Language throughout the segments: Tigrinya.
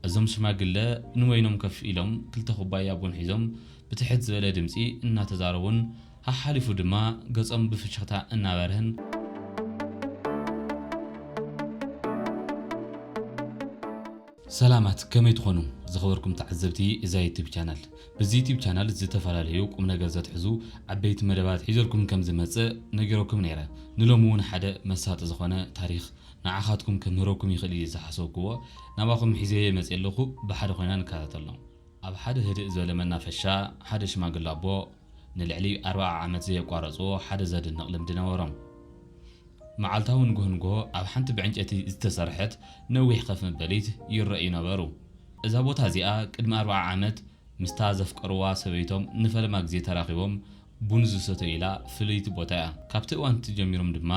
እዞም ሽማግለ ንወይኖም ከፍ ኢሎም ክልተ ኩባያ ቡን ሒዞም ብትሕት ዝበለ ድምጺ እናተዛረቡን ሓሓሊፉ ድማ ገጾም ብፍሽኽታ እናበርህን ሰላማት ከመይ ትኾኑ ዝኽበርኩም ተዓዘብቲ እዛ ዩቲዩብ ቻናል በዚ ዩቲዩብ ቻናል ዝተፈላልዩ ቁም ነገር ዘትሕዙ ዓበይቲ መደባት ሒዘልኩም ከም ዝመጽእ ነገረኩም ነይረ ንሎሚ እውን ሓደ መሳጢ ዝኾነ ታሪኽ ንዓኻትኩም ከምህረኩም ይኽእል እዩ ዝሓሰብክዎ ናባኹም ሒዘ መጽእ ኣለኹ ብሓደ ኮይና ንከታተሎ ኣብ ሓደ ህድእ ዝበለ መናፈሻ ሓደ ሽማግለ ኣቦ ንልዕሊ 40 ዓመት ዘየቋረጽዎ ሓደ ዘድንቕ ልምዲ ነበሮም معالتاو نغو ኣብ ሓንቲ ብዕንጨይቲ ዝተሰርሐት ነዊሕ ከፍ መበሊት ይረአዩ ነበሩ እዛ ቦታ እዚኣ ቅድሚ 40 ዓመት ምስታ ዘፍቀርዋ ሰበይቶም ንፈለማ ግዜ ተራኺቦም ቡን ዝሰተዩ ኢላ ፍልይቲ ቦታ እያ ካብቲ እዋን ጀሚሮም ድማ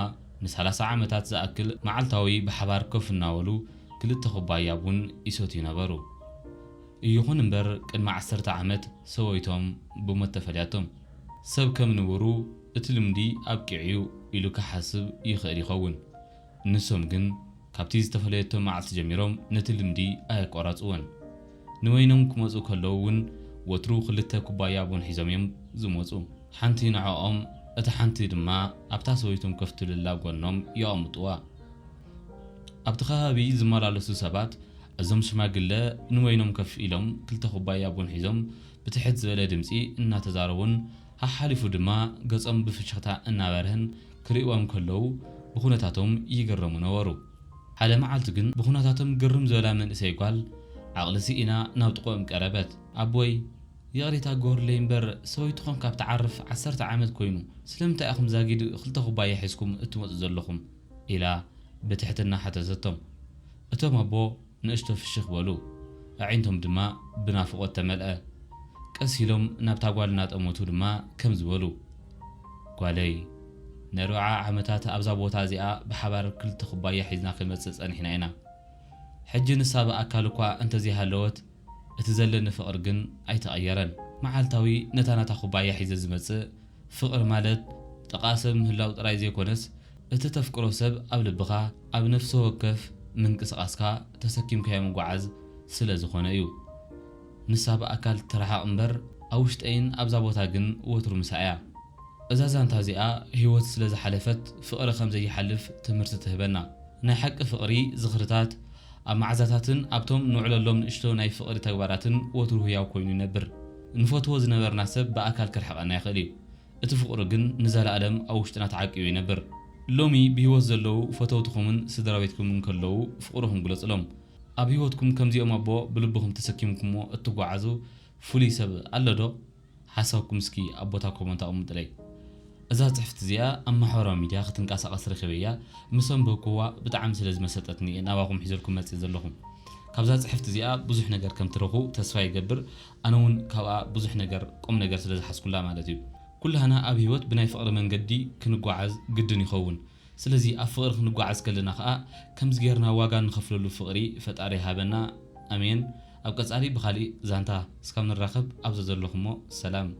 ን30 ዓመታት ዝኣክል معالتاዊ ብሓባር ከፍ እናበሉ ክልተ ኩባያ ቡን ይሰትዩ ነበሩ ይኹን እምበር ቅድሚ 10 ዓመት ሰበይቶም ብሞት ተፈሊያቶም ሰብ ከም ንብሩ እቲ ልምዲ ኣብቂዕዩ ኢሉ ክሓስብ ይኽእል ይኸውን ንሶም ግን ካብቲ ዝተፈለየቶም መዓልቲ ጀሚሮም ነቲ ልምዲ ኣይቆራጽውን ንወይኖም ክመጹ ከለውን ወትሩ ክልተ ኩባያ ቡን ሒዞም እዮም ዝመጹ ሓንቲ ንዕኦም እቲ ሓንቲ ድማ ኣብታ ሰበይቶም ከፍትልላ ጎኖም ይቕምጥዋ ኣብቲ ከባቢ ዝመላለሱ ሰባት እዞም ሽማግለ ንወይኖም ከፍ ኢሎም ክልተ ኩባያ ቡን ሒዞም ብትሕት ዝበለ ድምጺ እናተዛረቡን ሓሓሊፉ ድማ ገጾም ብፍሽኽታ እናበርህን ክሪእዎም ከለው ብኹነታቶም ይገረሙ ነበሩ ሓደ መዓልቲ ግን ብኹነታቶም ግርም ዝበላ መንእሰይ ጓል ዓቕልሲ ኢና ናብ ጥቆም ቀረበት ኣቦይ ይቕሪታ ጎርለይ እምበር ሰበይትኹም ካብ ተዓርፍ 10 ዓመት ኮይኑ ስለምንታይ ኢኹም ዛጊድ ክልተ ኩባያ ሒዝኩም እትመጹ ዘለኹም ኢላ ብትሕትና ሓተተቶም እቶም ኣቦ ንእሽቶ ፍሽኽ በሉ ኣዒንቶም ድማ ብናፍቖት ተመልአ ቀስ ኢሎም ናብታ ጓል እናጠመቱ ድማ ከም ዝበሉ ጓለይ ነርዓ ዓመታት ኣብዛ ቦታ እዚኣ ብሓባር ክልተ ኩባያ ሒዝና ክመጽእ ጸኒሕና ኢና ሕጂ ንሳ ብኣካል እኳ እንተዘይሃለወት እቲ ዘለኒ ፍቕሪ ግን ኣይተቐየረን መዓልታዊ ነታናታ ኩባያ ሒዘ ዝመጽእ ፍቕሪ ማለት ጥቓሰብ ምህላው ጥራይ ዘይኮነስ እቲ ተፍቅሮ ሰብ ኣብ ልብኻ ኣብ ነፍሲ ወከፍ ምንቅስቓስካ ተሰኪምካዮ ምጓዓዝ ስለ ዝኾነ እዩ ንሳ ብኣካል ተረሓቕ እምበር ኣብ ውሽጠይን ኣብዛ ቦታ ግን ወትሩ ምሳያ እዛ ዛንታ እዚኣ ህይወት ስለ ዝሓለፈት ፍቕሪ ከም ዘይሓልፍ ትምህርቲ ትህበና ናይ ሓቂ ፍቕሪ ዝኽርታት ኣብ ማዕዛታትን ኣብቶም ንውዕለሎም ንእሽቶ ናይ ፍቕሪ ተግባራትን ወትሩ ህያው ኮይኑ ይነብር ንፈትዎ ዝነበርና ሰብ ብኣካል ክርሕቐና ይኽእል እዩ እቲ ፍቕሪ ግን ንዘለኣለም ኣብ ውሽጥና ተዓቂቡ ይነብር ሎሚ ብህይወት ዘለዉ ፈተውትኹምን ስድራቤትኩምን ከለዉ ፍቕርኹም ግለጽሎም ኣብ ህይወትኩም ከምዚኦም ኣቦ ብልብኹም ተሰኪምኩምዎ እትጓዓዙ ፍሉይ ሰብ ኣሎ ዶ ሓሳብኩም እስኪ ኣብ ቦታ ኮመንት ኣቕምጡለይ እዛ ጽሕፍት እዚኣ ኣብ ማሕበራዊ ሚድያ ክትንቀሳቐስ ረኺበያ ምሶም በክዋ ብጣዕሚ ስለ ዝመሰጠትኒ ናባኹም ሒዘልኩም መጽእ ዘለኹም ካብዛ ጽሕፍት እዚኣ ብዙሕ ነገር ከም ትረኹ ተስፋ ይገብር ኣነ እውን ካብኣ ብዙሕ ነገር ቁም ነገር ስለ ዝሓስኩላ ማለት እዩ ኩላህና ኣብ ህይወት ብናይ ፍቕሪ መንገዲ ክንጓዓዝ ግድን ይኸውን ስለዚ ኣብ ፍቕሪ ክንጓዓዝ ከለና ከዓ ከምዚ ጌርና ዋጋ ንኸፍለሉ ፍቕሪ ፈጣሪ ይሃበና ኣሜን ኣብ ቀጻሊ ብኻሊእ ዛንታ እስካብ ንራኸብ ኣብዘ ዘለኹሞ ሰላም